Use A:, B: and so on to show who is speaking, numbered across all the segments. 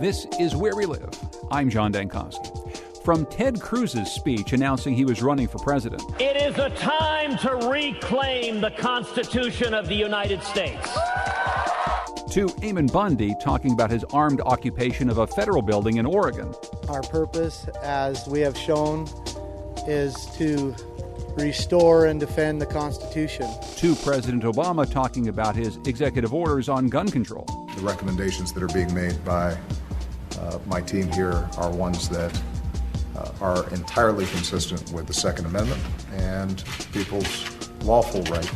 A: This is Where We Live. I'm John Dankowski. From Ted Cruz's speech announcing he was running for president.
B: It is a time to reclaim the Constitution of the United States.
A: To Eamon Bundy talking about his armed occupation of a federal building in Oregon.
C: Our purpose, as we have shown, is to restore and defend the Constitution.
A: To President Obama talking about his executive orders on gun control.
D: The recommendations that are being made by my team here are ones that are entirely consistent with the Second Amendment and people's lawful right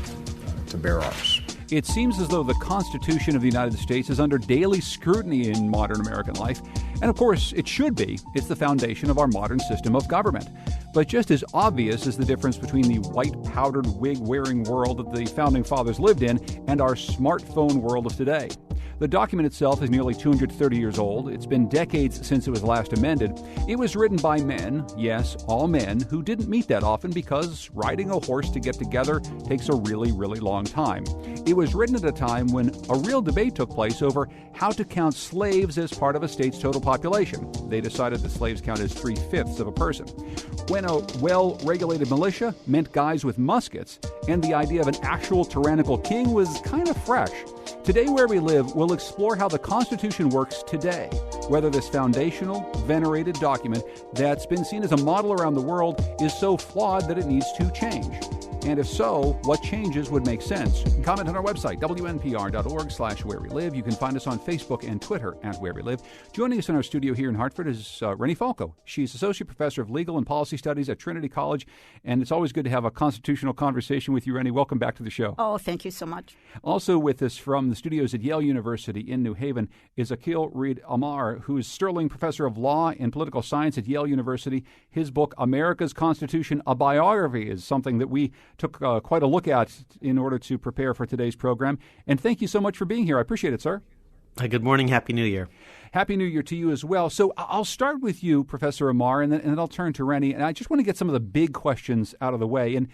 D: to bear arms.
A: It seems as though the Constitution of the United States is under daily scrutiny in modern American life. And of course, it should be. It's the foundation of our modern system of government. But just as obvious is the difference between the white powdered wig-wearing world that the Founding Fathers lived in and our smartphone world of today. The document itself is nearly 230 years old. It's been decades since it was last amended. It was written by men, yes, all men, who didn't meet that often because riding a horse to get together takes a really, really long time. It was written at a time when a real debate took place over how to count slaves as part of a state's total population. They decided that slaves count as 3/5 of a person. When a well-regulated militia meant guys with muskets, and the idea of an actual tyrannical king was kind of fresh. Today, Where We Live, we'll explore how the Constitution works today, whether this foundational, venerated document that's been seen as a model around the world is so flawed that it needs to change. And if so, what changes would make sense? Comment on our website, wnpr.org/where we live. You can find us on Facebook and Twitter at Where We Live. Joining us in our studio here in Hartford is Rennie Falco. She's Associate Professor of Legal and Policy Studies at Trinity College, and it's always good to have a constitutional conversation with you, Rennie. Welcome back to the show.
E: Oh, thank you so much.
A: Also with us from the studios at Yale University in New Haven is Akil Reed Amar, who is Sterling Professor of Law and Political Science at Yale University. His book, America's Constitution, A Biography, is something that we took quite a look at in order to prepare for today's program. And thank you so much for being here. I appreciate it, sir.
F: Good morning. Happy New Year.
A: Happy New Year to you as well. So I'll start with you, Professor Amar, and then I'll turn to Rennie. And I just want to get some of the big questions out of the way. And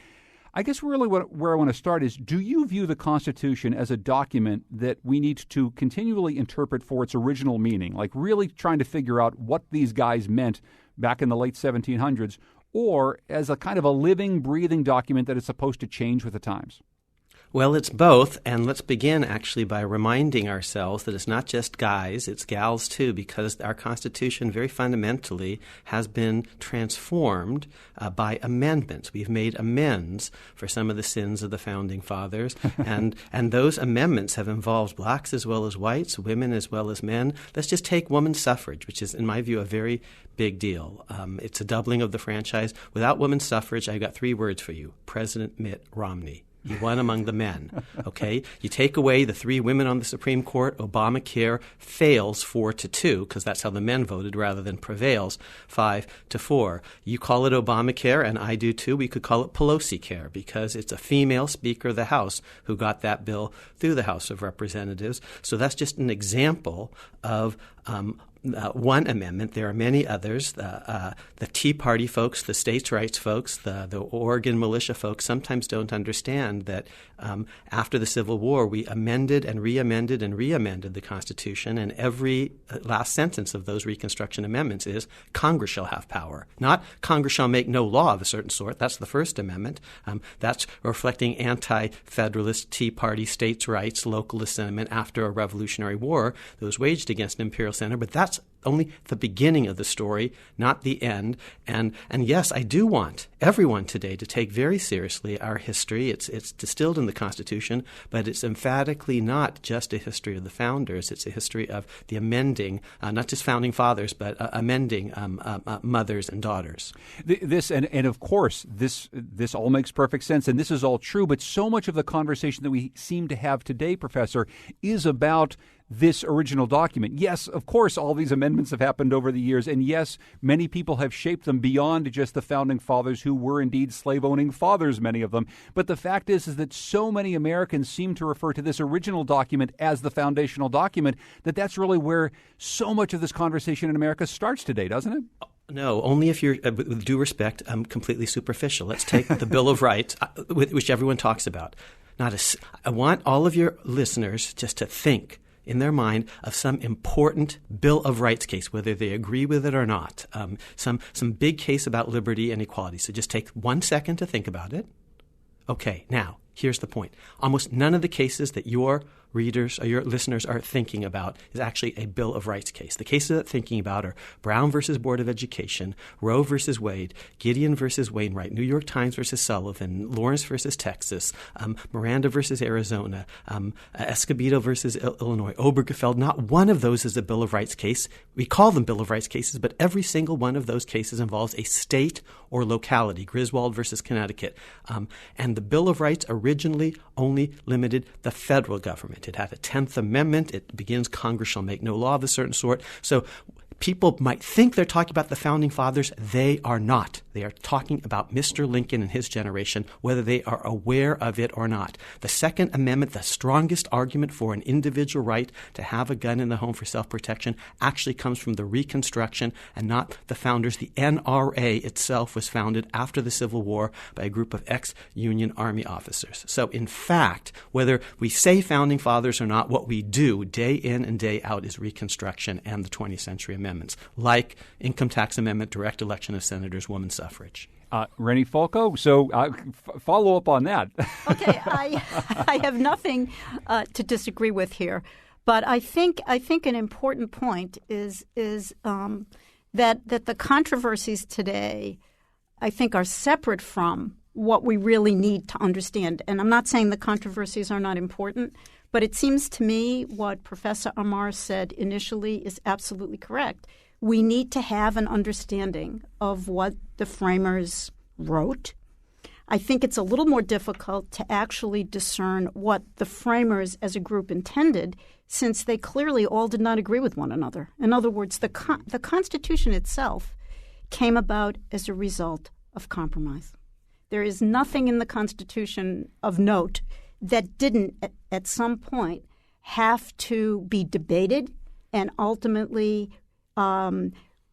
A: I guess really where I want to start is, do you view the Constitution as a document that we need to continually interpret for its original meaning, like really trying to figure out what these guys meant back in the late 1700s, or as a kind of a living, breathing document that is supposed to change with the times?
F: Well, it's both, and let's begin actually by reminding ourselves that it's not just guys, it's gals too, because our Constitution very fundamentally has been transformed by amendments. We've made amends for some of the sins of the Founding Fathers, and those amendments have involved blacks as well as whites, women as well as men. Let's just take women's suffrage, which is, in my view, a very big deal. It's a doubling of the franchise. Without women's suffrage, I've got 3 words for you: President Mitt Romney. He won among the men, okay? You take away the 3 women on the Supreme Court, Obamacare fails 4-2, because that's how the men voted rather than prevails 5-4. You call it Obamacare, and I do too. We could call it Pelosi care, because it's a female Speaker of the House who got that bill through the House of Representatives. So that's just an example of one amendment. There are many others. The Tea Party folks, the states' rights folks, the Oregon militia folks sometimes don't understand that after the Civil War, we amended and re-amended and re-amended the Constitution, and every last sentence of those Reconstruction amendments is Congress shall have power. Not Congress shall make no law of a certain sort. That's the First Amendment. That's reflecting anti-federalist Tea Party states' rights, localist sentiment after a Revolutionary War that was waged against an imperial center, but that's only the beginning of the story, not the end. And yes, I do want everyone today to take very seriously our history. It's distilled in the Constitution, but it's emphatically not just a history of the founders. It's a history of the amending, not just founding fathers, but amending mothers and daughters.
A: This and of course, this all makes perfect sense, and this is all true. But so much of the conversation that we seem to have today, Professor, is about this original document. Yes, of course, all these amendments have happened over the years, and yes, many people have shaped them beyond just the Founding Fathers, who were indeed slave-owning fathers, many of them. But the fact is that so many Americans seem to refer to this original document as the foundational document, that's really where so much of this conversation in America starts today, doesn't it?
F: No, only if you're, with due respect, completely superficial. Let's take the Bill of Rights, which everyone talks about. I want all of your listeners just to think in their mind of some important Bill of Rights case, whether they agree with it or not, some big case about liberty and equality. So just take 1 second to think about it. Okay, now, here's the point. Almost none of the cases that your readers or your listeners are thinking about is actually a Bill of Rights case. The cases they're thinking about are Brown versus Board of Education, Roe versus Wade, Gideon versus Wainwright, New York Times versus Sullivan, Lawrence versus Texas, Miranda versus Arizona, Escobedo versus Illinois, Obergefell. Not one of those is a Bill of Rights case. We call them Bill of Rights cases, but every single one of those cases involves a state or locality, Griswold versus Connecticut. And the Bill of Rights originally only limited the federal government. It had a 10th Amendment. It begins, Congress shall make no law of a certain sort. So people might think they're talking about the Founding Fathers. They are not. They are talking about Mr. Lincoln and his generation, whether they are aware of it or not. The Second Amendment, the strongest argument for an individual right to have a gun in the home for self-protection, actually comes from the Reconstruction and not the founders. The NRA itself was founded after the Civil War by a group of ex-Union Army officers. So, in fact, whether we say Founding Fathers or not, what we do day in and day out is Reconstruction and the 20th Century Amendments, like Income Tax Amendment, direct election of senators, women's suffrage.
A: Rennie Falco, so follow up on that.
E: Okay, I have nothing to disagree with here, but I think an important point is that the controversies today, I think, are separate from what we really need to understand. And I'm not saying the controversies are not important, but it seems to me what Professor Amar said initially is absolutely correct. We need to have an understanding of what the framers wrote. I think it's a little more difficult to actually discern what the framers as a group intended, since they clearly all did not agree with one another. In other words, the Constitution itself came about as a result of compromise. There is nothing in the Constitution of note that didn't, at some point, have to be debated and ultimately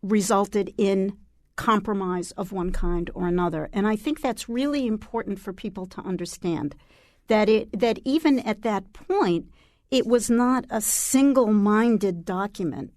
E: resulted in compromise of one kind or another. And I think that's really important for people to understand, that even at that point, it was not a single-minded document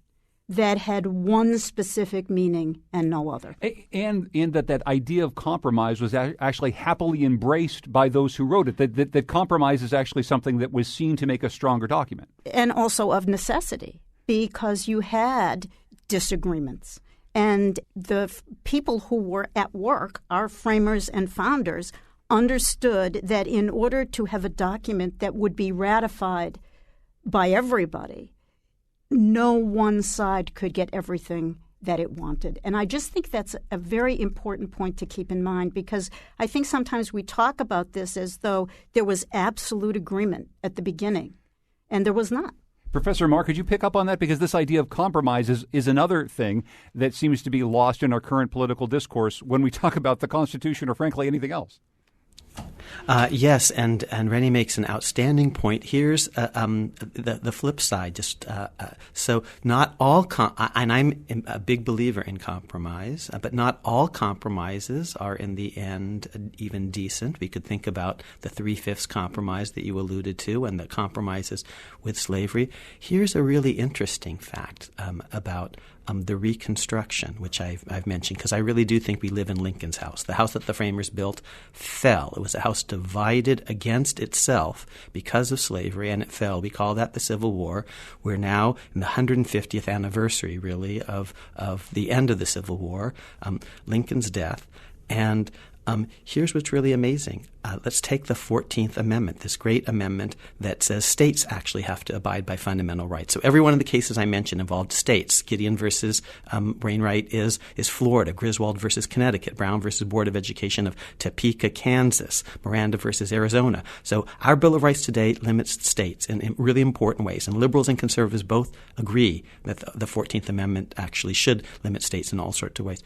E: that had one specific meaning and no other.
A: And that idea of compromise was actually happily embraced by those who wrote it, that compromise is actually something that was seen to make a stronger document.
E: And also of necessity, because you had disagreements. And the people who were at work, our framers and founders, understood that in order to have a document that would be ratified by everybody, no one side could get everything that it wanted. And I just think that's a very important point to keep in mind, because I think sometimes we talk about this as though there was absolute agreement at the beginning, and there was not.
A: Professor Mark, could you pick up on that? Because this idea of compromise is another thing that seems to be lost in our current political discourse when we talk about the Constitution or, frankly, anything else.
F: Yes, and Rennie makes an outstanding point. Here's the flip side. So not all and I'm a big believer in compromise, but not all compromises are in the end even decent. We could think about the 3/5 compromise that you alluded to and the compromises with slavery. Here's a really interesting fact about the Reconstruction, which I've mentioned, because I really do think we live in Lincoln's house. The house that the framers built fell. It was a house divided against itself because of slavery, and it fell. We call that the Civil War. We're now in the 150th anniversary, really, of the end of the Civil War, Lincoln's death. And here's what's really amazing. Let's take the 14th Amendment, this great amendment that says states actually have to abide by fundamental rights. So every one of the cases I mentioned involved states. Gideon versus Wainwright is Florida. Griswold versus Connecticut. Brown versus Board of Education of Topeka, Kansas. Miranda versus Arizona. So our Bill of Rights today limits states in really important ways. And liberals and conservatives both agree that the 14th Amendment actually should limit states in all sorts of ways.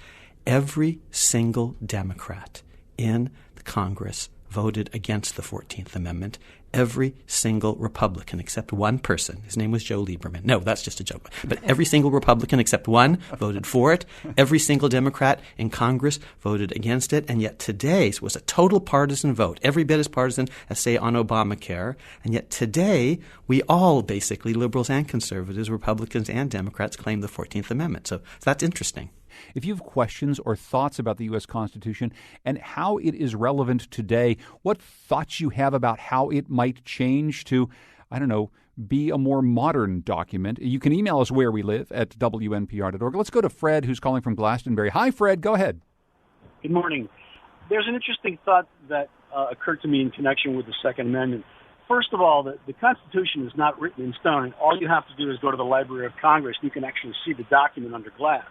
F: Every single Democrat in the Congress voted against the 14th Amendment, every single Republican except one person. His name was Joe Lieberman. No, that's just a joke. But every single Republican except one voted for it. Every single Democrat in Congress voted against it. And yet today was a total partisan vote, every bit as partisan as, say, on Obamacare. And yet today we all basically, liberals and conservatives, Republicans and Democrats, claim the 14th Amendment. So that's interesting.
A: If you have questions or thoughts about the U.S. Constitution and how it is relevant today, what thoughts you have about how it might change to, be a more modern document, you can email us where we live at WNPR.org. Let's go to Fred, who's calling from Glastonbury. Hi, Fred. Go ahead.
G: Good morning. There's an interesting thought that occurred to me in connection with the Second Amendment. First of all, the Constitution is not written in stone. All you have to do is go to the Library of Congress. You can actually see the document under glass.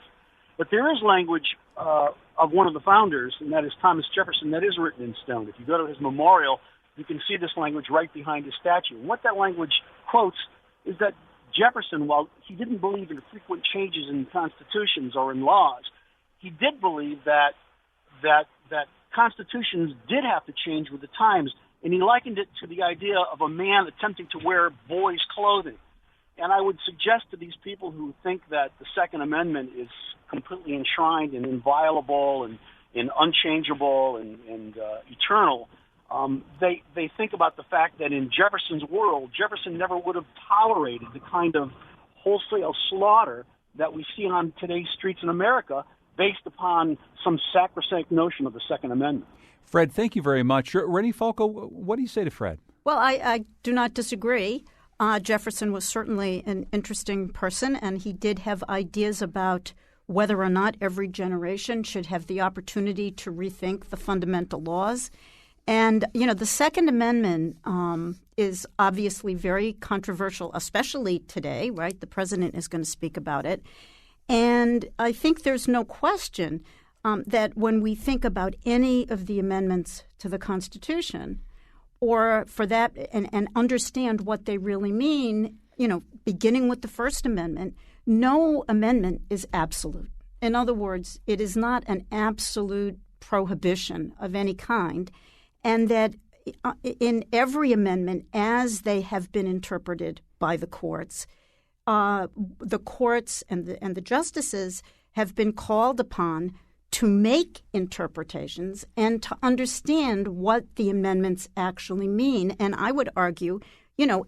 G: But there is language of one of the founders, and that is Thomas Jefferson, that is written in stone. If you go to his memorial, you can see this language right behind his statue. And what that language quotes is that Jefferson, while he didn't believe in frequent changes in constitutions or in laws, he did believe that constitutions did have to change with the times, and he likened it to the idea of a man attempting to wear boys' clothing. And I would suggest to these people who think that the Second Amendment is completely enshrined and inviolable and unchangeable and eternal, they think about the fact that in Jefferson's world, Jefferson never would have tolerated the kind of wholesale slaughter that we see on today's streets in America based upon some sacrosanct notion of the Second Amendment.
A: Fred, thank you very much. Rennie Falco, what do you say to Fred?
E: Well, I do not disagree. Jefferson was certainly an interesting person, and he did have ideas about whether or not every generation should have the opportunity to rethink the fundamental laws. And, the Second Amendment is obviously very controversial, especially today, right? The president is going to speak about it. And I think there's no question that when we think about any of the amendments to the Constitution, or for that, and understand what they really mean, beginning with the First Amendment, no amendment is absolute. In other words, it is not an absolute prohibition of any kind, and that in every amendment, as they have been interpreted by the courts and the justices have been called upon to make interpretations and to understand what the amendments actually mean. And I would argue,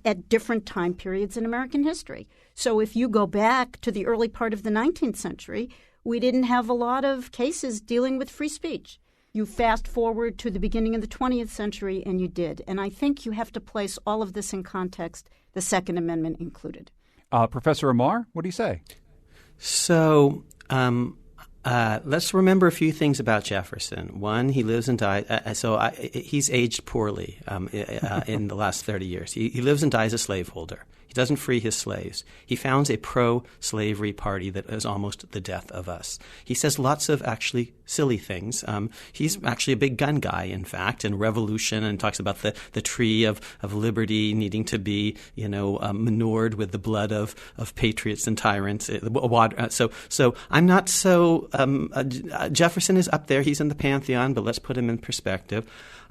E: at different time periods in American history. So if you go back to the early part of the 19th century, we didn't have a lot of cases dealing with free speech. You fast forward to the beginning of the 20th century, and you did. And I think you have to place all of this in context, the Second Amendment included.
A: Professor Amar, what do you say?
F: So let's remember a few things about Jefferson. One, he lives and dies. He's aged poorly in the last 30 years. He lives and dies a slaveholder. He doesn't free his slaves. He founds a pro-slavery party that is almost the death of us. He says lots of actually silly things. He's actually a big gun guy, in fact, and revolution, and talks about the tree of liberty needing to be, manured with the blood of patriots and tyrants. So I'm not so Jefferson is up there. He's in the pantheon, but let's put him in perspective.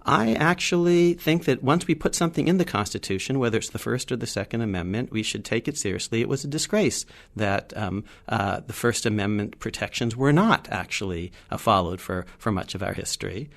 F: I actually think that once we put something in the Constitution, whether it's the First or the Second Amendment, we should take it seriously. It was a disgrace that the First Amendment protections were not actually followed for much of our history.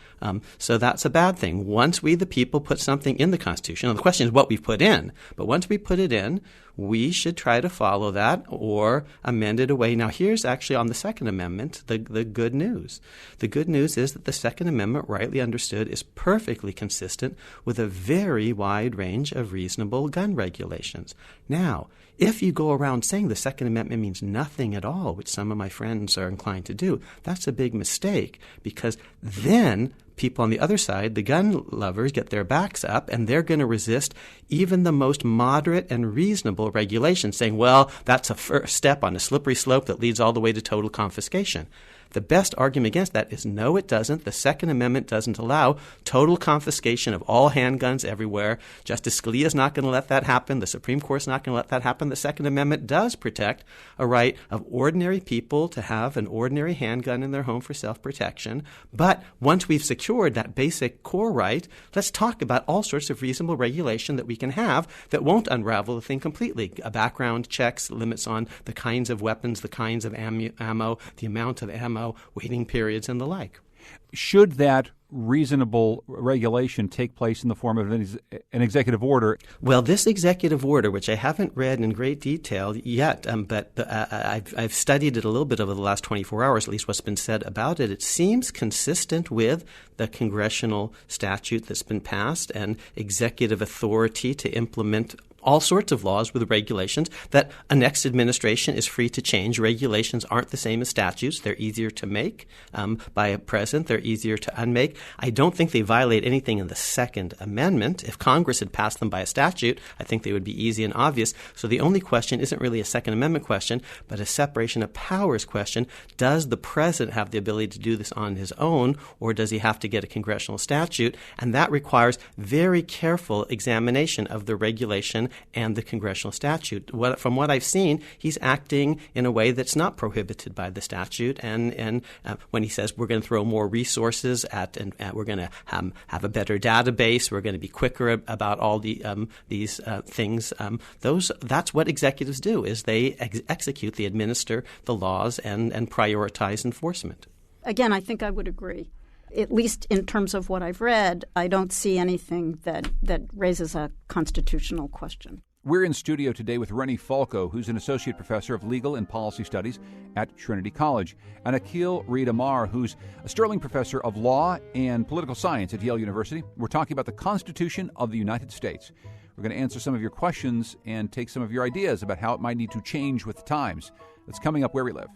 F: So that's a bad thing. Once we, the people, put something in the Constitution, and the question is what we've put in, but once we put it in, we should try to follow that or amend it away. Now, here's actually on the Second Amendment the good news. The good news is that the Second Amendment, rightly understood, is perfectly consistent with a very wide range of reasonable gun regulations. Now, if you go around saying the Second Amendment means nothing at all, which some of my friends are inclined to do, that's a big mistake, because then people on the other side, the gun lovers, get their backs up, and they're going to resist even the most moderate and reasonable regulations, saying, well, that's a first step on a slippery slope that leads all the way to total confiscation. The best argument against that is no, it doesn't. The Second Amendment doesn't allow total confiscation of all handguns everywhere. Justice Scalia is not going to let that happen. The Supreme Court is not going to let that happen. The Second Amendment does protect a right of ordinary people to have an ordinary handgun in their home for self-protection. But once we've secured that basic core right, let's talk about all sorts of reasonable regulation that we can have that won't unravel the thing completely. Background checks, limits on the kinds of weapons, the kinds of ammo, the amount of ammo, waiting periods, and the like.
A: Should that reasonable regulation take place in the form of an executive order?
F: Well, this executive order, which I haven't read in great detail yet, but I've studied it a little bit over the last 24 hours, at least what's been said about it. It seems consistent with the congressional statute that's been passed and executive authority to implement all sorts of laws with regulations that a next administration is free to change. Regulations aren't the same as statutes. They're easier to make by a president. They're easier to unmake. I don't think they violate anything in the Second Amendment. If Congress had passed them by a statute, I think they would be easy and obvious. So the only question isn't really a Second Amendment question, but a separation of powers question. Does the president have the ability to do this on his own, or does he have to get a congressional statute? And that requires very careful examination of the regulation and the congressional statute. From what I've seen, he's acting in a way that's not prohibited by the statute. And when he says we're going to throw more resources at, and we're going to have a better database, we're going to be quicker about all these things. That's what executives do: is they execute, they administer the laws and prioritize enforcement.
E: Again, I think I would agree. At least in terms of what I've read, I don't see anything that raises a constitutional question.
A: We're in studio today with Rennie Falco, who's an associate professor of legal and policy studies at Trinity College, and Akil Reed Amar, who's a Sterling professor of law and political science at Yale University. We're talking about the Constitution of the United States. We're going to answer some of your questions and take some of your ideas about how it might need to change with the times. That's coming up Where We Live.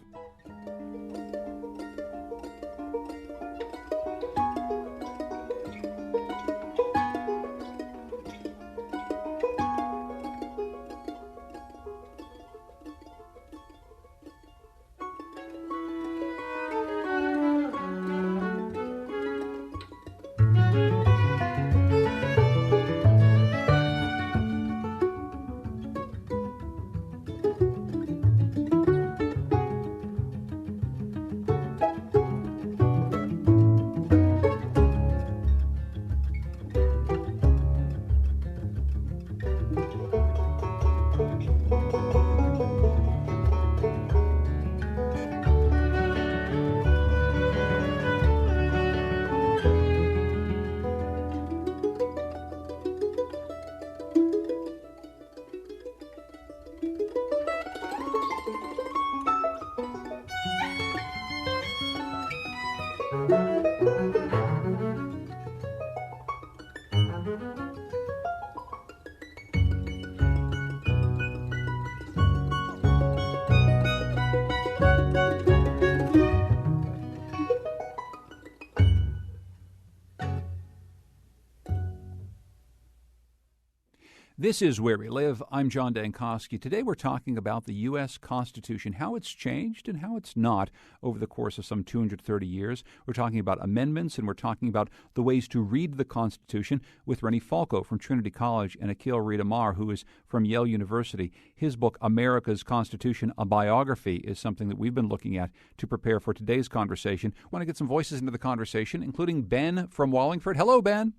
A: This is Where We Live. I'm John Dankosky. Today we're talking about the U.S. Constitution, how it's changed and how it's not over the course of some 230 years. We're talking about amendments, and we're talking about the ways to read the Constitution with Rennie Falco from Trinity College and Akil Reed Amar, who is from Yale University. His book, America's Constitution, A Biography, is something that we've been looking at to prepare for today's conversation. I want to get some voices into the conversation, including Ben from Wallingford. Hello, Ben.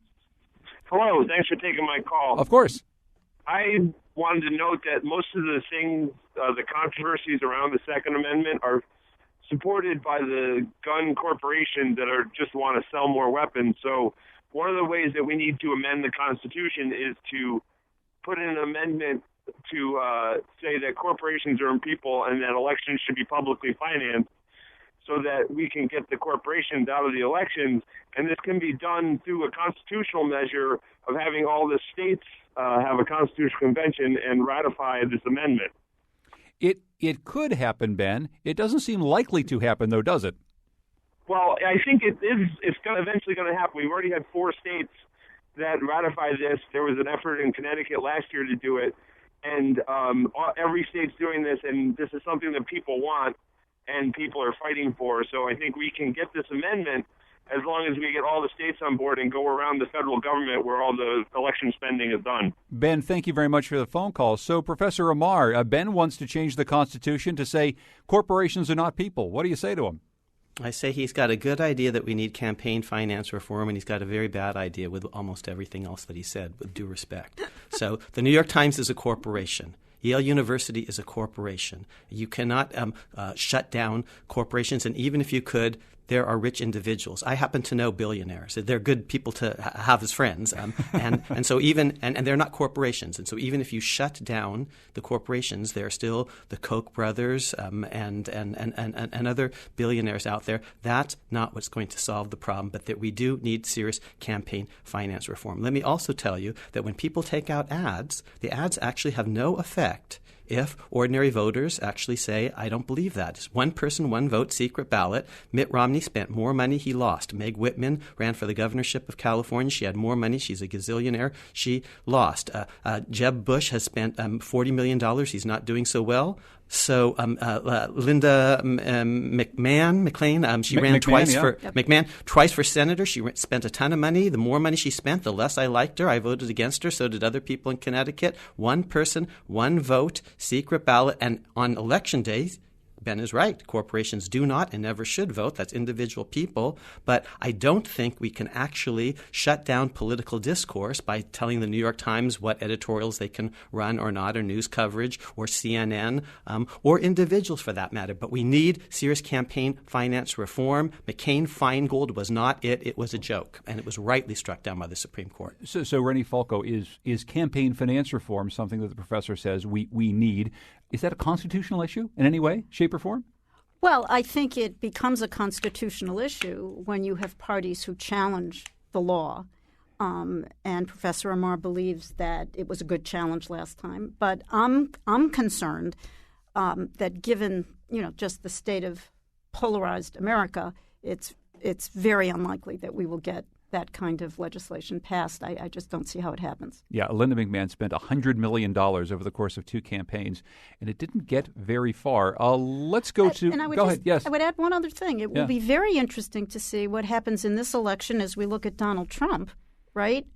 H: Hello. Thanks for taking my call.
A: Of course.
H: I wanted to note that most of the things, the controversies around the Second Amendment are supported by the gun corporations that just want to sell more weapons. So one of the ways that we need to amend the Constitution is to put in an amendment to say that corporations are in people and that elections should be publicly financed so that we can get the corporations out of the elections. And this can be done through a constitutional measure of having all the states have a constitutional convention and ratify this amendment.
A: It could happen, Ben. It doesn't seem likely to happen, though, does it?
H: Well, I think it's eventually going to happen. We've already had 4 states that ratified this. There was an effort in Connecticut last year to do it, and every state's doing this, and this is something that people want. and people are fighting for. So I think we can get this amendment as long as we get all the states on board and go around the federal government where all the election spending is done.
A: Ben, thank you very much for the phone call. So, Professor Amar, Ben wants to change the Constitution to say corporations are not people. What do you say to him?
F: I say he's got a good idea that we need campaign finance reform, and he's got a very bad idea with almost everything else that he said, with due respect. So the New York Times is a corporation. Yale University is a corporation. You cannot shut down corporations, and even if you could, there are rich individuals. I happen to know billionaires. They're good people to have as friends, and so even and they're not corporations. And so even if you shut down the corporations, there are still the Koch brothers and other billionaires out there. That's not what's going to solve the problem, but that we do need serious campaign finance reform. Let me also tell you that when people take out ads, the ads actually have no effect if ordinary voters actually say, I don't believe that. It's one person, one vote, secret ballot. Mitt Romney spent more money, he lost. Meg Whitman ran for the governorship of California. She had more money. She's a gazillionaire. She lost. Jeb Bush has spent $40 million. He's not doing so well. So Linda McClain, she ran twice for McMahon, twice for senator. She spent a ton of money. The more money she spent, the less I liked her. I voted against her. So did other people in Connecticut. One person, one vote, secret ballot, and on election days, Ben is right. Corporations do not and never should vote. That's individual people. But I don't think we can actually shut down political discourse by telling the New York Times what editorials they can run or not, or news coverage, or CNN, or individuals for that matter. But we need serious campaign finance reform. McCain-Feingold was not it. It was a joke, and it was rightly struck down by the Supreme Court.
A: So Rennie Falco, is campaign finance reform something that the professor says we need? Is that a constitutional issue in any way, shape, or form?
E: Well, I think it becomes a constitutional issue when you have parties who challenge the law. And Professor Amar believes that it was a good challenge last time. But I'm concerned that given just the state of polarized America, it's very unlikely that we will get that kind of legislation passed. I just don't see how it happens.
A: Yeah, Linda McMahon spent $100 million over the course of 2 campaigns, and it didn't get very far. Let's go to – go ahead. Yes.
E: I would add one other thing. It will be very interesting to see what happens in this election as we look at Donald Trump, right,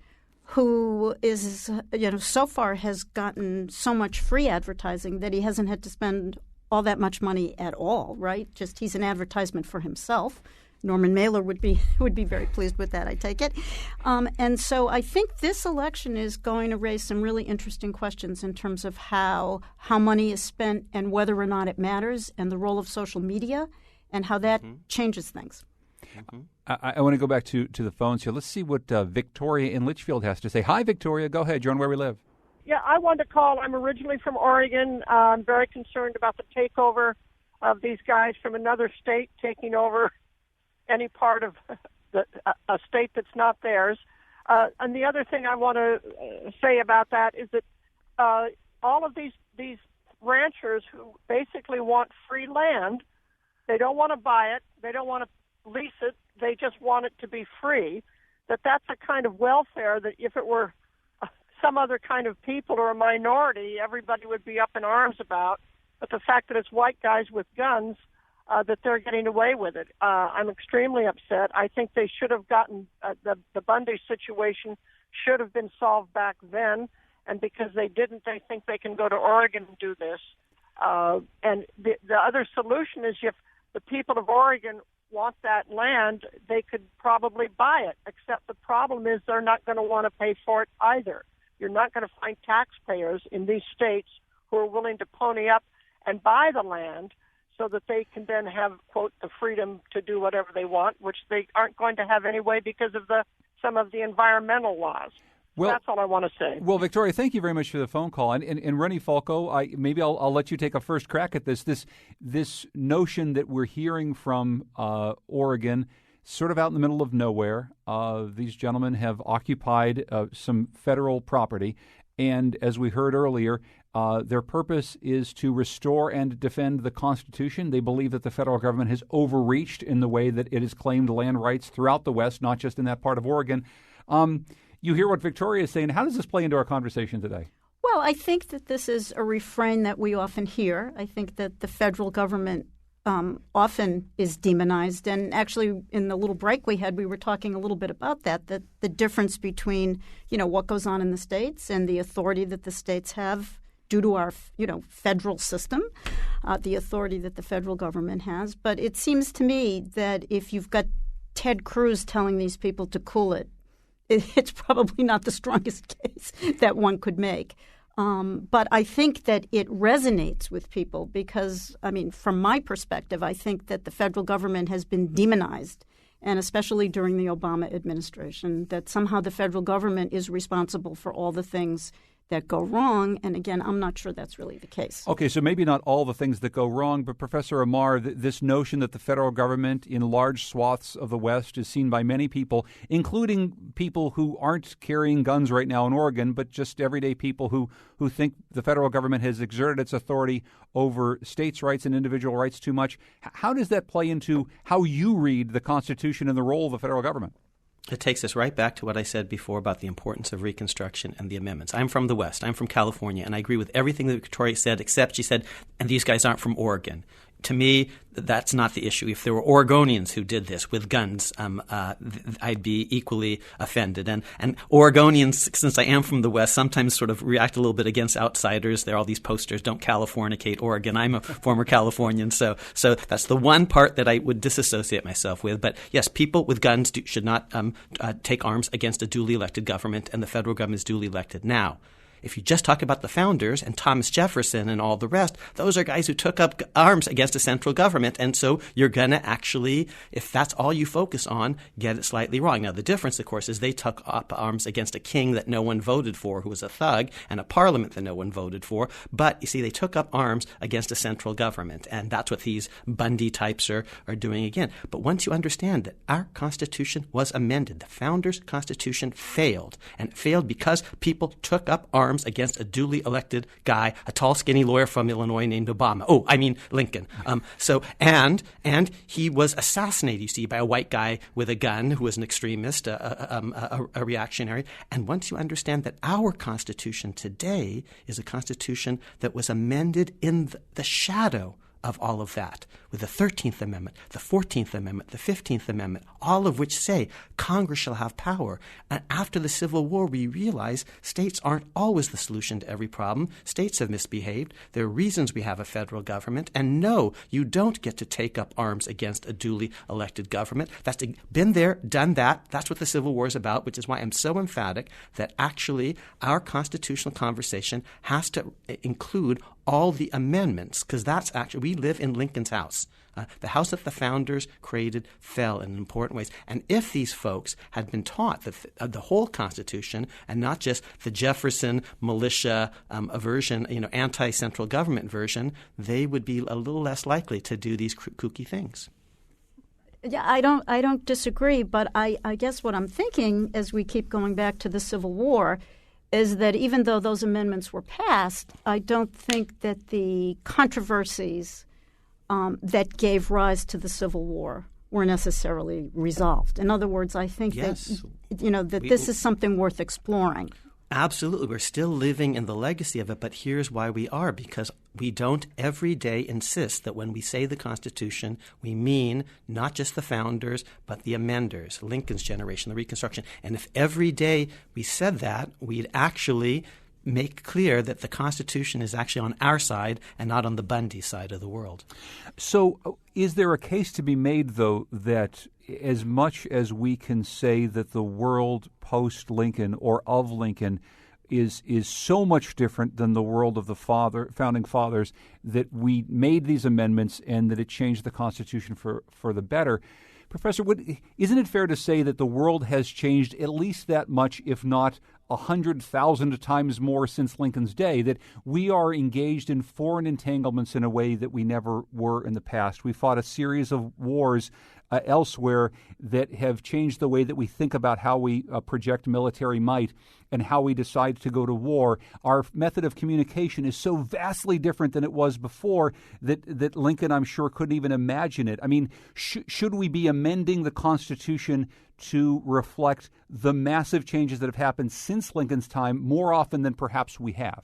E: who is so far has gotten so much free advertising that he hasn't had to spend all that much money at all, right? Just he's an advertisement for himself. Norman Mailer would be very pleased with that, I take it. And so I think this election is going to raise some really interesting questions in terms of how money is spent and whether or not it matters, and the role of social media and how that changes things.
A: I want to go back to the phones here. Let's see what Victoria in Litchfield has to say. Hi, Victoria. Go ahead. You're on Where We Live.
I: Yeah, I wanted to call. I'm originally from Oregon. I'm very concerned about the takeover of these guys from another state taking over any part of a state that's not theirs. And the other thing I want to say about that is that all of these ranchers who basically want free land, they don't want to buy it, they don't want to lease it, they just want it to be free, that's a kind of welfare that if it were some other kind of people or a minority, everybody would be up in arms about. But the fact that it's white guys with guns, that they're getting away with it. I'm extremely upset. I think they should have gotten the Bundy situation should have been solved back then, and because they didn't, they think they can go to Oregon and do this. And the other solution is if the people of Oregon want that land, they could probably buy it, except the problem is they're not going to want to pay for it either. You're not going to find taxpayers in these states who are willing to pony up and buy the land so that they can then have, quote, the freedom to do whatever they want, which they aren't going to have anyway because of some of the environmental laws. Well, that's all I want to say.
A: Well, Victoria, thank you very much for the phone call. And Rennie Falco, I'll let you take a first crack at this. This notion that we're hearing from Oregon, sort of out in the middle of nowhere. These gentlemen have occupied some federal property, and as we heard earlier, their purpose is to restore and defend the Constitution. They believe that the federal government has overreached in the way that it has claimed land rights throughout the West, not just in that part of Oregon. You hear what Victoria is saying. How does this play into our conversation today?
E: Well, I think that this is a refrain that we often hear. I think that the federal government often is demonized. And actually, in the little break we had, we were talking a little bit about that the difference between, what goes on in the states and the authority that the states have due to our, federal system, the authority that the federal government has. But it seems to me that if you've got Ted Cruz telling these people to cool it, it's probably not the strongest case that one could make. But I think that it resonates with people because, from my perspective, I think that the federal government has been demonized, and especially during the Obama administration, that somehow the federal government is responsible for all the things that go wrong. And again, I'm not sure that's really the case.
A: Okay, so maybe not all the things that go wrong, but Professor Amar, this notion that the federal government in large swaths of the West is seen by many people, including people who aren't carrying guns right now in Oregon, but just everyday people who think the federal government has exerted its authority over states' rights and individual rights too much. How does that play into how you read the Constitution and the role of the federal government?
F: It takes us right back to what I said before about the importance of Reconstruction and the amendments. I'm from the West. I'm from California, and I agree with everything that Victoria said, except she said, and these guys aren't from Oregon. To me, that's not the issue. If there were Oregonians who did this with guns, I'd be equally offended. And Oregonians, since I am from the West, sometimes sort of react a little bit against outsiders. There are all these posters, "Don't Californicate Oregon." I'm a former Californian, so that's the one part that I would disassociate myself with. But yes, people with guns should not take arms against a duly elected government, and the federal government is duly elected. Now, if you just talk about the founders and Thomas Jefferson and all the rest, those are guys who took up arms against a central government. And so you're going to actually, if that's all you focus on, get it slightly wrong. Now, the difference, of course, is they took up arms against a king that no one voted for, who was a thug, and a parliament that no one voted for. But, you see, they took up arms against a central government. And that's what these Bundy types are doing again. But once you understand that our Constitution was amended, the founders' Constitution failed. And it failed because people took up arms against a duly elected guy, a tall, skinny lawyer from Illinois named Obama. Oh, I mean Lincoln. And he was assassinated, you see, by a white guy with a gun who was an extremist, a reactionary. And once you understand that our Constitution today is a Constitution that was amended in the shadow of all of that, with the 13th Amendment, the 14th Amendment, the 15th Amendment, all of which say Congress shall have power. And after the Civil War, we realize states aren't always the solution to every problem. States have misbehaved. There are reasons we have a federal government. And no, you don't get to take up arms against a duly elected government. That's been there, done that. That's what the Civil War is about, which is why I'm so emphatic that actually our constitutional conversation has to include all the amendments, because that's actually, we live in Lincoln's house. The house that the founders created fell in important ways. And if these folks had been taught the whole Constitution and not just the Jefferson militia version, anti-central government version, they would be a little less likely to do these kooky things.
E: Yeah, I don't disagree, but I guess what I'm thinking as we keep going back to the Civil War is that even though those amendments were passed, I don't think that the controversies that gave rise to the Civil War were necessarily resolved. In other words, I think
F: yes.
E: that this is something worth exploring.
F: Absolutely. We're still living in the legacy of it, but here's why we are, because we don't every day insist that when we say the Constitution, we mean not just the founders, but the amenders, Lincoln's generation, the Reconstruction. And if every day we said that, we'd actually make clear that the Constitution is actually on our side and not on the Bundy side of the world.
A: So is there a case to be made, though, that as much as we can say that the world post-Lincoln or of Lincoln is so much different than the world of the founding fathers, that we made these amendments and that it changed the Constitution for the better? Professor Wood, isn't it fair to say that the world has changed at least that much, if not 100,000 times more since Lincoln's day, that we are engaged in foreign entanglements in a way that we never were in the past? We fought a series of wars elsewhere that have changed the way that we think about how we project military might and how we decide to go to war. Our method of communication is so vastly different than it was before that Lincoln, I'm sure, couldn't even imagine it. I mean, should we be amending the Constitution to reflect the massive changes that have happened since Lincoln's time more often than perhaps we have?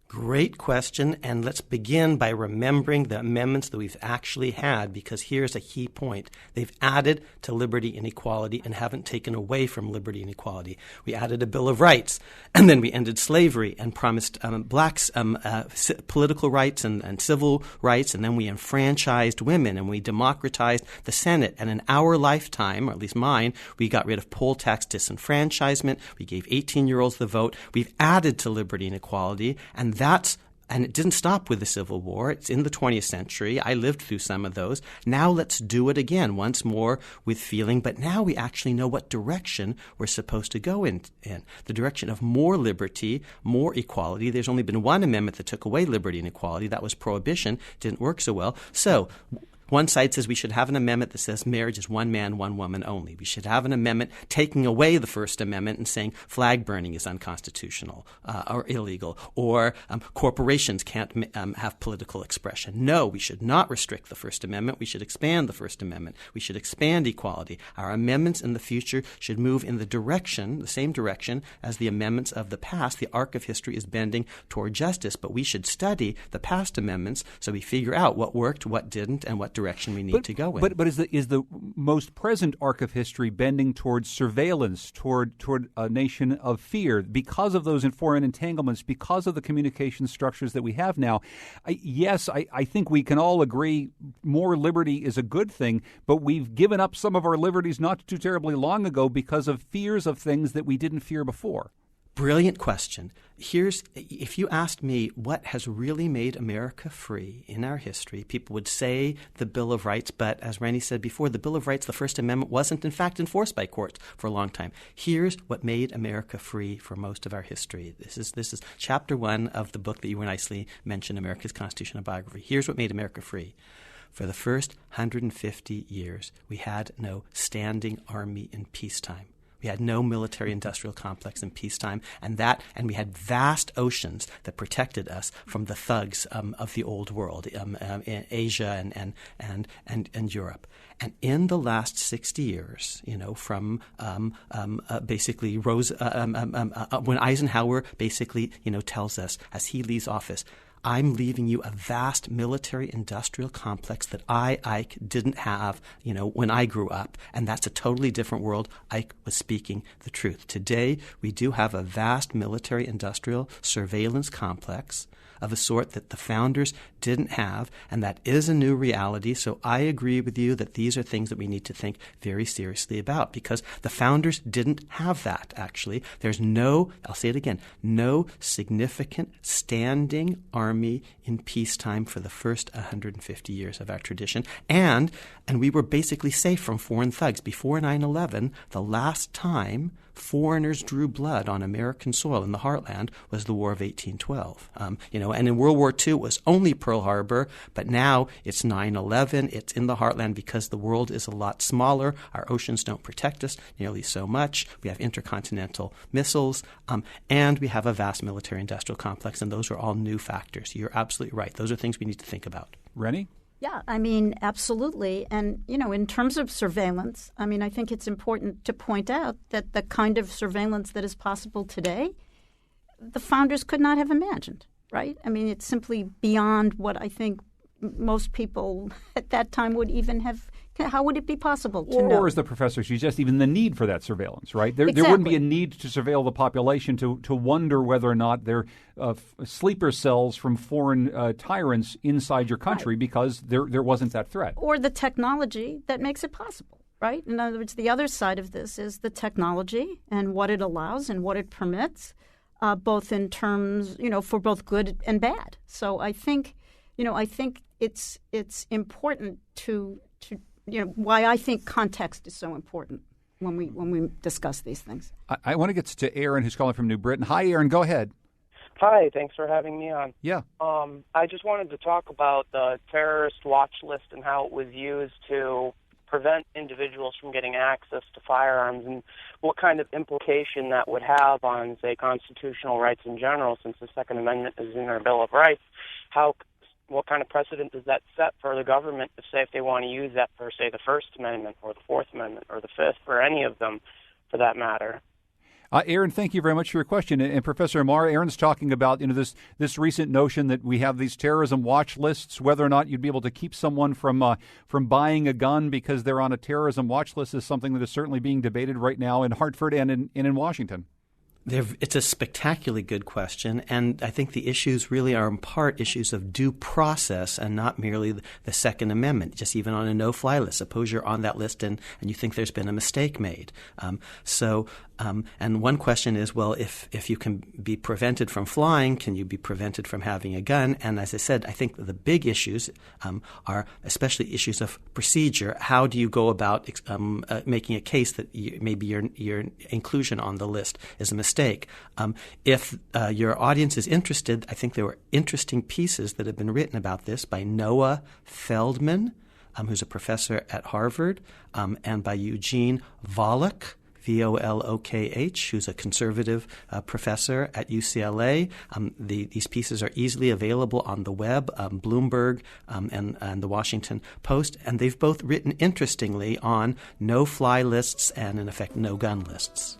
F: Great question, and let's begin by remembering the amendments that we've actually had, because here's a key point. They've added to liberty and equality and haven't taken away from liberty and equality. We added a Bill of Rights, and then we ended slavery and promised blacks political rights and civil rights, and then we enfranchised women, and we democratized the Senate. And in our lifetime, or at least mine, we got rid of poll tax disenfranchisement. We gave 18-year-olds the vote. We've added to liberty and equality, and it didn't stop with the Civil War. It's in the 20th century. I lived through some of those. Now let's do it again, once more with feeling. But now we actually know what direction we're supposed to go in. The direction of more liberty, more equality. There's only been one amendment that took away liberty and equality. That was prohibition. Didn't work so well. So one side says we should have an amendment that says marriage is one man, one woman only. We should have an amendment taking away the First Amendment and saying flag burning is unconstitutional or illegal, or corporations can't have political expression. No, we should not restrict the First Amendment. We should expand the First Amendment. We should expand equality. Our amendments in the future should move in the same direction as the amendments of the past. The arc of history is bending toward justice, but we should study the past amendments so we figure out what worked, what didn't, and what direction we need to go in.
A: But is the most present arc of history bending towards surveillance, toward a nation of fear because of those foreign entanglements, because of the communication structures that we have now? I think we can all agree more liberty is a good thing, but we've given up some of our liberties not too terribly long ago because of fears of things that we didn't fear before.
F: Brilliant question. If you asked me what has really made America free in our history, people would say the Bill of Rights, but as Randy said before, the Bill of Rights, the First Amendment, wasn't in fact enforced by courts for a long time. Here's what made America free for most of our history. This is chapter 1 of the book that you nicely mentioned, America's Constitutional Biography. Here's what made America free. For the first 150 years, we had no standing army in peacetime. We had no military-industrial complex in peacetime, and we had vast oceans that protected us from the thugs of the old world, in Asia and Europe. And in the last 60 years, from basically when Eisenhower basically tells us as he leaves office, I'm leaving you a vast military-industrial complex that Ike didn't have, when I grew up. And that's a totally different world. Ike was speaking the truth. Today, we do have a vast military-industrial surveillance complex of a sort that the founders didn't have, and that is a new reality. So I agree with you that these are things that we need to think very seriously about, because the founders didn't have that, actually. There's I'll say it again, no significant standing army in peacetime for the first 150 years of our tradition. And we were basically safe from foreign thugs. Before 9/11, the last time foreigners drew blood on American soil in the heartland was the War of 1812. And in World War II it was only Pearl Harbor, but now it's 9/11. It's in the heartland because the world is a lot smaller. Our oceans don't protect us nearly so much. We have intercontinental missiles, and we have a vast military-industrial complex, and those are all new factors. You're absolutely right. Those are things we need to think about.
A: Rennie?
E: Yeah, absolutely. And, in terms of surveillance, I think it's important to point out that the kind of surveillance that is possible today, the founders could not have imagined, right? It's simply beyond what I think most people at that time would even have. How would it be possible to know?
A: Or as the professor suggests, even the need for that surveillance, right? There
E: Exactly.
A: wouldn't be a need to surveil the population to wonder whether or not there are sleeper cells from foreign tyrants inside your country, right, because there wasn't that threat.
E: Or the technology that makes it possible, right? In other words, the other side of this is the technology and what it allows and what it permits, both in terms, for both good and bad. So I think it's important to why I think context is so important when we discuss these things.
A: I want to get to Aaron, who's calling from New Britain. Hi, Aaron. Go ahead.
J: Hi. Thanks for having me on.
A: Yeah.
J: I just wanted to talk about the terrorist watch list and how it was used to prevent individuals from getting access to firearms, and what kind of implication that would have on, say, constitutional rights in general, since the Second Amendment is in our Bill of Rights. What kind of precedent does that set for the government to say if they want to use that for, say, the First Amendment or the Fourth Amendment or the Fifth, or any of them for that matter?
A: Aaron, thank you very much for your question. And Professor Amar, Aaron's talking about this recent notion that we have these terrorism watch lists. Whether or not you'd be able to keep someone from buying a gun because they're on a terrorism watch list is something that is certainly being debated right now in Hartford and in Washington.
F: It's a spectacularly good question, and I think the issues really are in part issues of due process and not merely the Second Amendment, just even on a no-fly list. Suppose you're on that list and you think there's been a mistake made. And one question is, well, if you can be prevented from flying, can you be prevented from having a gun? And as I said, I think the big issues are especially issues of procedure. How do you go about making a case that maybe your inclusion on the list is a mistake? If your audience is interested, I think there were interesting pieces that have been written about this by Noah Feldman, who's a professor at Harvard, and by Eugene Volokh, Volokh, who's a conservative professor at UCLA. These pieces are easily available on the web, Bloomberg and the Washington Post, and they've both written interestingly on no-fly lists and, in effect, no-gun lists.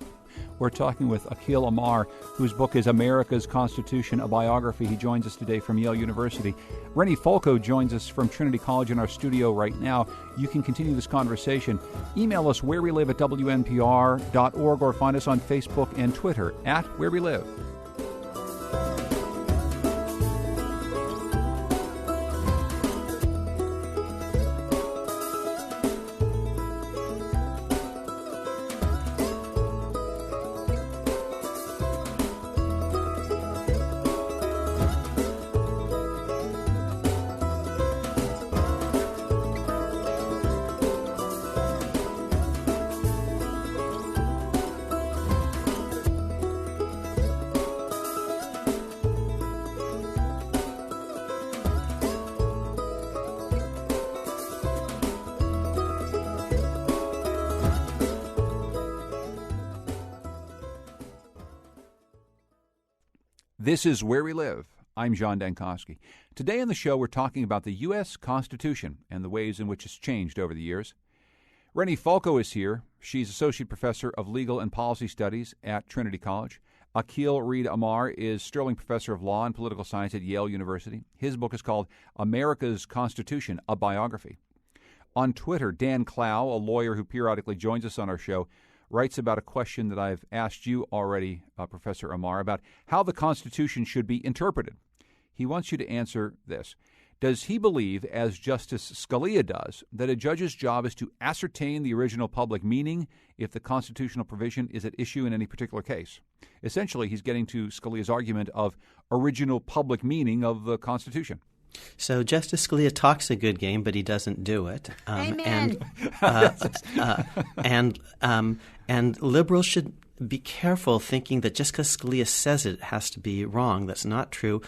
A: We're talking with Akhil Amar, whose book is America's Constitution, a Biography. He joins us today from Yale University. Rennie Falco joins us from Trinity College in our studio right now. You can continue this conversation. Email us wherewelive@wnpr.org or find us on Facebook and Twitter @wherewelive. This is Where We Live. I'm John Dankosky. Today on the show, we're talking about the U.S. Constitution and the ways in which it's changed over the years. Rennie Falco is here. She's Associate Professor of Legal and Policy Studies at Trinity College. Akhil Reed Amar is Sterling Professor of Law and Political Science at Yale University. His book is called America's Constitution, a Biography. On Twitter, Dan Clow, a lawyer who periodically joins us on our show, writes about a question that I've asked you already, Professor Amar, about how the Constitution should be interpreted. He wants you to answer this. Does he believe, as Justice Scalia does, that a judge's job is to ascertain the original public meaning if the constitutional provision is at issue in any particular case? Essentially, he's getting to Scalia's argument of original public meaning of the Constitution.
F: So Justice Scalia talks a good game, but he doesn't do it.
E: Amen.
F: And liberals should be careful thinking that just because Scalia says it has to be wrong. That's not true.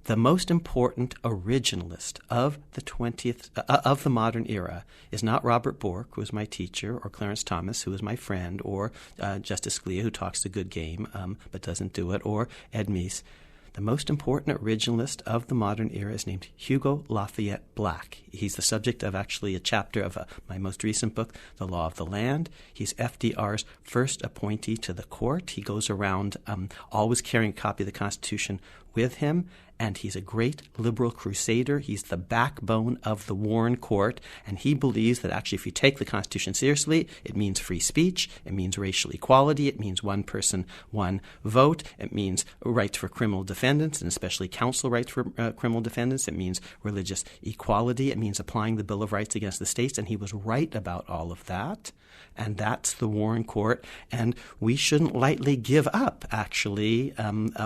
F: The most important originalist of the modern era is not Robert Bork, who was my teacher, or Clarence Thomas, who was my friend, or Justice Scalia, who talks a good game but doesn't do it, or Ed Meese. The most important originalist of the modern era is named Hugo Lafayette Black. He's the subject of actually a chapter of my most recent book, The Law of the Land. He's FDR's first appointee to the court. He goes around always carrying a copy of the Constitution with him, and he's a great liberal crusader. He's the backbone of the Warren Court, and he believes that actually if you take the Constitution seriously, it means free speech, it means racial equality, it means one person, one vote, it means rights for criminal defendants, and especially counsel rights for criminal defendants, it means religious equality, it means applying the Bill of Rights against the states, and he was right about all of that. And that's the Warren Court, and we shouldn't lightly give up, actually,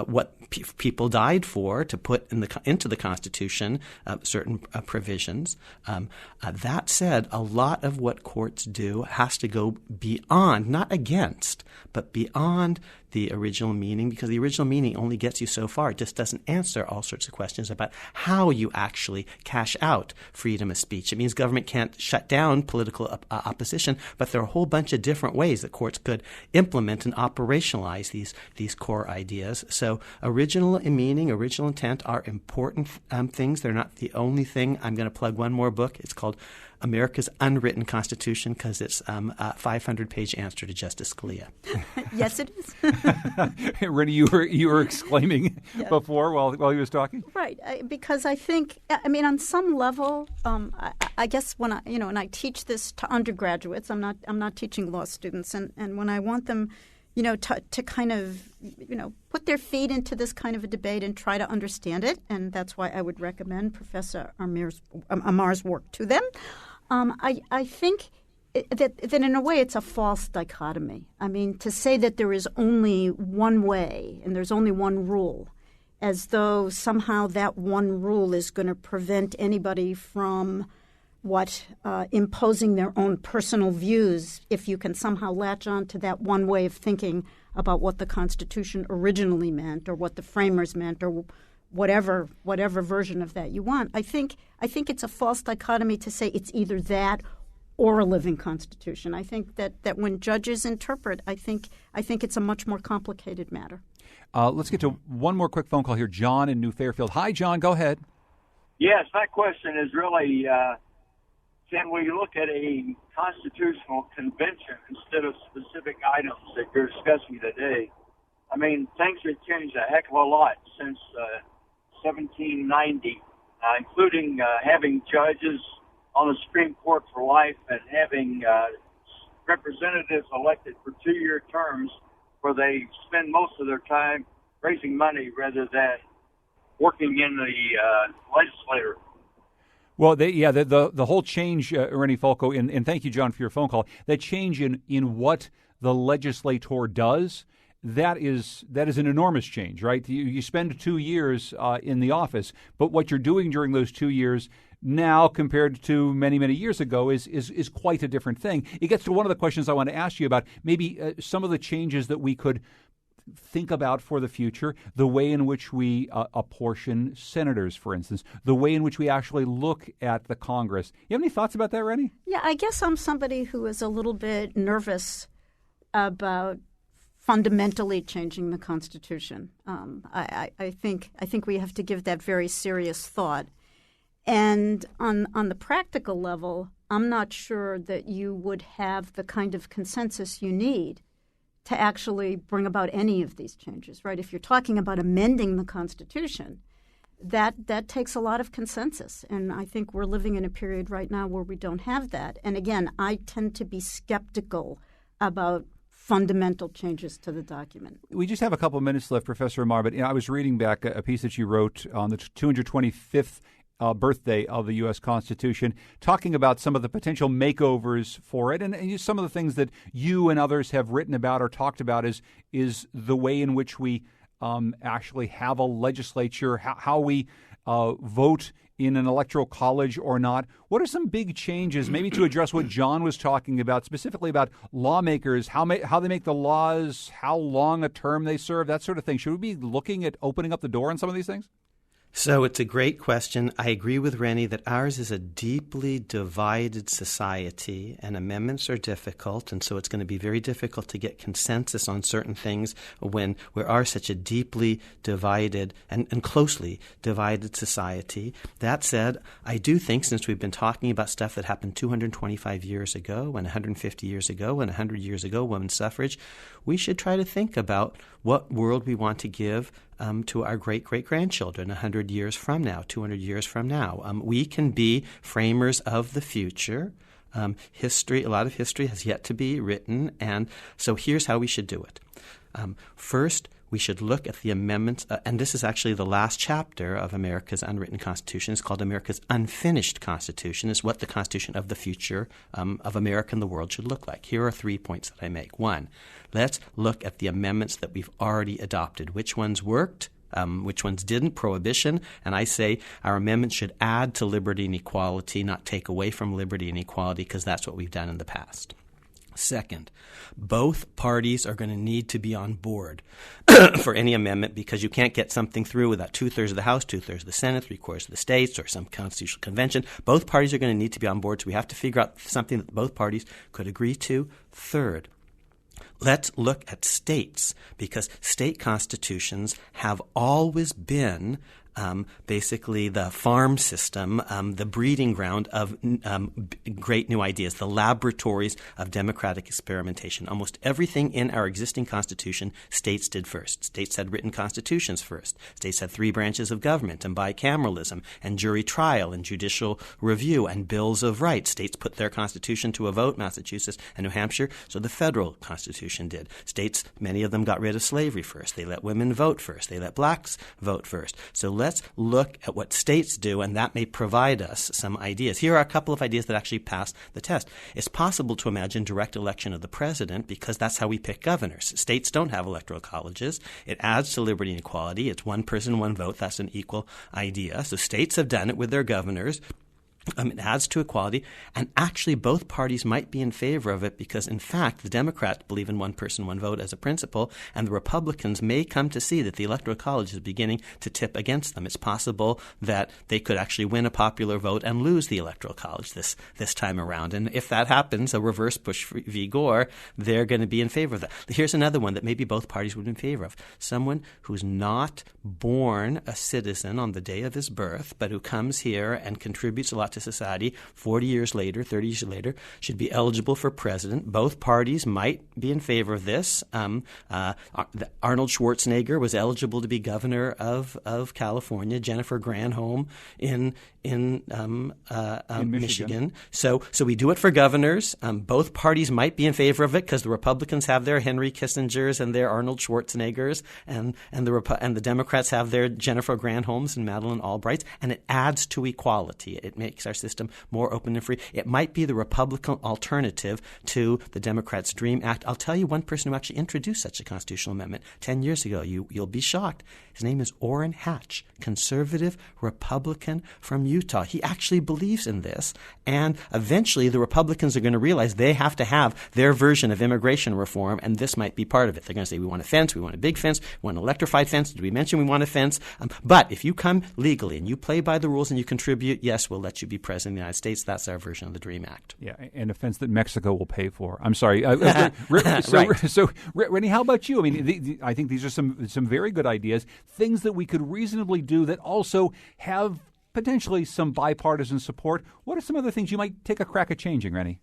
F: what people died for to put into the Constitution certain provisions. That said, a lot of what courts do has to go beyond, not against, but beyond the original meaning, because the original meaning only gets you so far. It just doesn't answer all sorts of questions about how you actually cash out freedom of speech. It means government can't shut down political opposition, but there are a whole bunch of different ways that courts could implement and operationalize these core ideas. So original meaning, original intent are important things. They're not the only thing. I'm going to plug one more book. It's called America's Unwritten Constitution because it's a 500-page answer to Justice Scalia.
E: Yes, it is.
A: Rennie, you were exclaiming before while he was talking?
E: Right, because I think, on some level, I guess when I teach this to undergraduates, I'm not teaching law students, and when I want them, to kind of, put their feet into this kind of a debate and try to understand it, and that's why I would recommend Professor Amar's work to them. I think that in a way it's a false dichotomy. To say that there is only one way and there's only one rule, as though somehow that one rule is going to prevent anybody from imposing their own personal views if you can somehow latch on to that one way of thinking about what the Constitution originally meant or what the framers meant or whatever version of that you want. I think it's a false dichotomy to say it's either that or a living Constitution. I think that when judges interpret, I think it's a much more complicated matter.
A: Let's get to one more quick phone call here. John in New Fairfield. Hi, John. Go ahead.
K: Yes, my question is really, can we look at a constitutional convention instead of specific items that you're discussing today? Things have changed a heck of a lot since 1790, including having judges on the Supreme Court for life and having representatives elected for 2-year terms where they spend most of their time raising money rather than working in the legislature.
A: Well, the whole change, Rennie Falco, and thank you, John, for your phone call, that change in what the legislator does, that is an enormous change, right? You spend 2 years in the office, but what you're doing during those 2 years now compared to many, many years ago is quite a different thing. It gets to one of the questions I want to ask you about, maybe some of the changes that we could think about for the future, the way in which we apportion senators, for instance, the way in which we actually look at the Congress. You have any thoughts about that, Rennie?
E: Yeah, I guess I'm somebody who is a little bit nervous about fundamentally changing the Constitution. I think we have to give that very serious thought. And on the practical level, I'm not sure that you would have the kind of consensus you need to actually bring about any of these changes, right? If you're talking about amending the Constitution, that takes a lot of consensus. And I think we're living in a period right now where we don't have that. And again, I tend to be skeptical about fundamental changes to the document.
A: We just have a couple of minutes left, Professor Amar, but I was reading back a piece that you wrote on the 225th birthday of the U.S. Constitution, talking about some of the potential makeovers for it, and some of the things that you and others have written about or talked about is the way in which we actually have a legislature, how we vote in an electoral college or not. What are some big changes, maybe to address what John was talking about, specifically about lawmakers, how they make the laws, how long a term they serve, that sort of thing? Should we be looking at opening up the door on some of these things?
F: So it's a great question. I agree with Rennie that ours is a deeply divided society, and amendments are difficult, and so it's going to be very difficult to get consensus on certain things when we are such a deeply divided and closely divided society. That said, I do think, since we've been talking about stuff that happened 225 years ago and 150 years ago and 100 years ago, women's suffrage, we should try to think about what world we want to give to our great-great-grandchildren 100 years from now, 200 years from now. We can be framers of the future. A lot of history has yet to be written, and so here's how we should do it. First, we should look at the amendments, and this is actually the last chapter of America's Unwritten Constitution. It's called America's Unfinished Constitution. It's what the Constitution of the future of America and the world should look like. Here are 3 points that I make. One, let's look at the amendments that we've already adopted. Which ones worked? Which ones didn't? Prohibition. And I say our amendments should add to liberty and equality, not take away from liberty and equality, because that's what we've done in the past. Second, both parties are going to need to be on board for any amendment, because you can't get something through without 2/3 of the House, 2/3 of the Senate, 3/4 of the states, or some constitutional convention. Both parties are going to need to be on board, so we have to figure out something that both parties could agree to. Third, let's look at states, because state constitutions have always been basically the farm system, the breeding ground of great new ideas, the laboratories of democratic experimentation. Almost everything in our existing Constitution, states did first. States had written constitutions first. States had 3 branches of government and bicameralism and jury trial and judicial review and bills of rights. States put their constitution to a vote, Massachusetts and New Hampshire, so the federal constitution did. States, many of them got rid of slavery first. They let women vote first. They let blacks vote first. So let's look at what states do, and that may provide us some ideas. Here are a couple of ideas that actually pass the test. It's possible to imagine direct election of the president because that's how we pick governors. States don't have electoral colleges. It adds to liberty and equality. It's one person, one vote. That's an equal idea. So states have done it with their governors. It adds to equality, and actually both parties might be in favor of it because, in fact, the Democrats believe in one person, one vote as a principle, and the Republicans may come to see that the Electoral College is beginning to tip against them. It's possible that they could actually win a popular vote and lose the Electoral College this time around. And if that happens, a reverse Bush v. Gore, they're going to be in favor of that. Here's another one that maybe both parties would be in favor of. Someone who's not born a citizen on the day of his birth, but who comes here and contributes a lot to society 40 years later, 30 years later, should be eligible for president. Both parties might be in favor of this. Arnold Schwarzenegger was eligible to be governor of California. Jennifer Granholm in Michigan. So we do it for governors. Both parties might be in favor of it because the Republicans have their Henry Kissingers and their Arnold Schwarzeneggers, and the Democrats have their Jennifer Granholms and Madeleine Albrights, and it adds to equality. It makes our system more open and free. It might be the Republican alternative to the Democrats' Dream Act. I'll tell you one person who actually introduced such a constitutional amendment 10 years ago. You'll be shocked. His name is Orrin Hatch, conservative Republican from Utah. He actually believes in this, and eventually the Republicans are going to realize they have to have their version of immigration reform, and this might be part of it. They're going to say, we want a fence, we want a big fence, we want an electrified fence. Did we mention we want a fence? But if you come legally and you play by the rules and you contribute, yes, we'll let you be president of the United States. That's our version of the Dream Act.
A: Yeah, and a fence that Mexico will pay for. I'm sorry.
F: Right.
A: So, Rennie, how about you? I mean, I think these are some very good ideas, things that we could reasonably do that also have potentially some bipartisan support. What are some other things you might take a crack at changing, Rennie?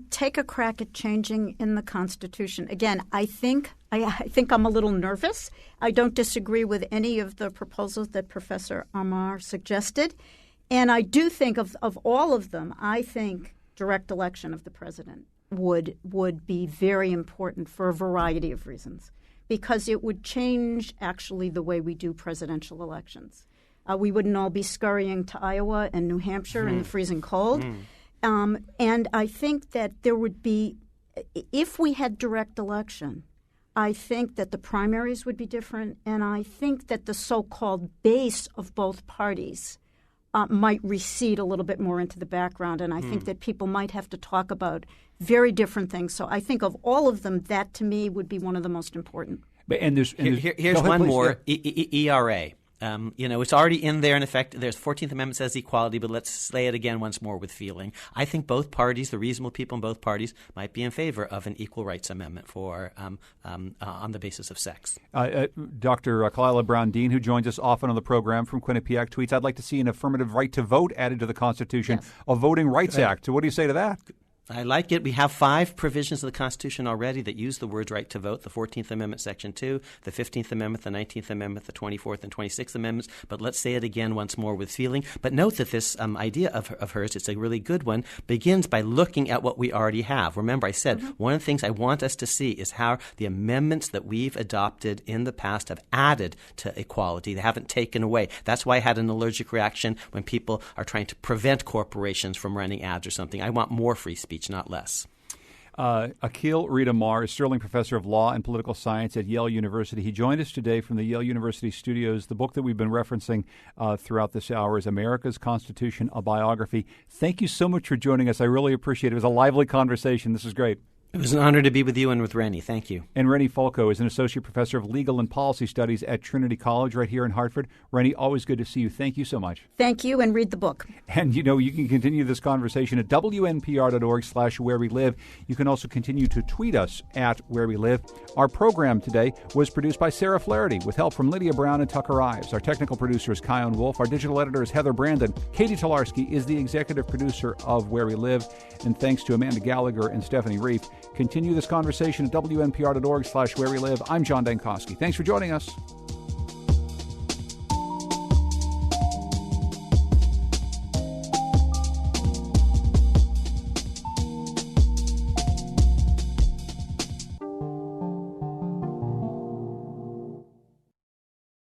E: Take a crack at changing in the Constitution. Again, I think I'm a little nervous. I don't disagree with any of the proposals that Professor Amar suggested. And I do think of all of them, I think direct election of the president would be very important for a variety of reasons, because it would change actually the way we do presidential elections. We wouldn't all be scurrying to Iowa and New Hampshire in the freezing cold. And I think that there would be, if we had direct election, I think that the primaries would be different, and I think that the so-called base of both parties might recede a little bit more into the background, and I think that people might have to talk about very different things. So I think of all of them, that to me would be one of the most important.
F: Here's one more, ERA. It's already in there in effect. There's 14th Amendment says equality, but let's say it again once more with feeling. I think both parties, the reasonable people in both parties, might be in favor of an equal rights amendment for on the basis of sex.
A: Dr. Kalila Brown-Dean, who joins us often on the program from Quinnipiac, tweets, "I'd like to see an affirmative right to vote added to the Constitution, a Voting Rights Act." So what do you say to that?
F: I like it. We have 5 provisions of the Constitution already that use the word right to vote: the 14th Amendment, Section 2, the 15th Amendment, the 19th Amendment, the 24th and 26th Amendments. But let's say it again once more with feeling. But note that this idea of hers, it's a really good one, begins by looking at what we already have. Remember, I said one of the things I want us to see is how the amendments that we've adopted in the past have added to equality. They haven't taken away. That's why I had an allergic reaction when people are trying to prevent corporations from running ads or something. I want more free speech, not less.
A: Akhil Ridamar is Sterling Professor of Law and Political Science at Yale University. He joined us today from the Yale University studios. The book that we've been referencing throughout this hour is America's Constitution, a Biography. Thank you so much for joining us. I really appreciate it. It was a lively conversation. This is great.
F: It was an honor to be with you and with Rennie. Thank you.
A: And Rennie Falco is an associate professor of legal and policy studies at Trinity College right here in Hartford. Rennie, always good to see you. Thank you so much.
E: Thank you, and read the book.
A: And, you can continue this conversation at WNPR.org/Where We Live. You can also continue to tweet us at Where We Live. Our program today was produced by Sarah Flaherty with help from Lydia Brown and Tucker Ives. Our technical producer is Kion Wolf. Our digital editor is Heather Brandon. Katie Tolarski is the executive producer of Where We Live. And thanks to Amanda Gallagher and Stephanie Reif. Continue this conversation at WNPR.org/Where We Live. I'm John Dankosky. Thanks for joining us.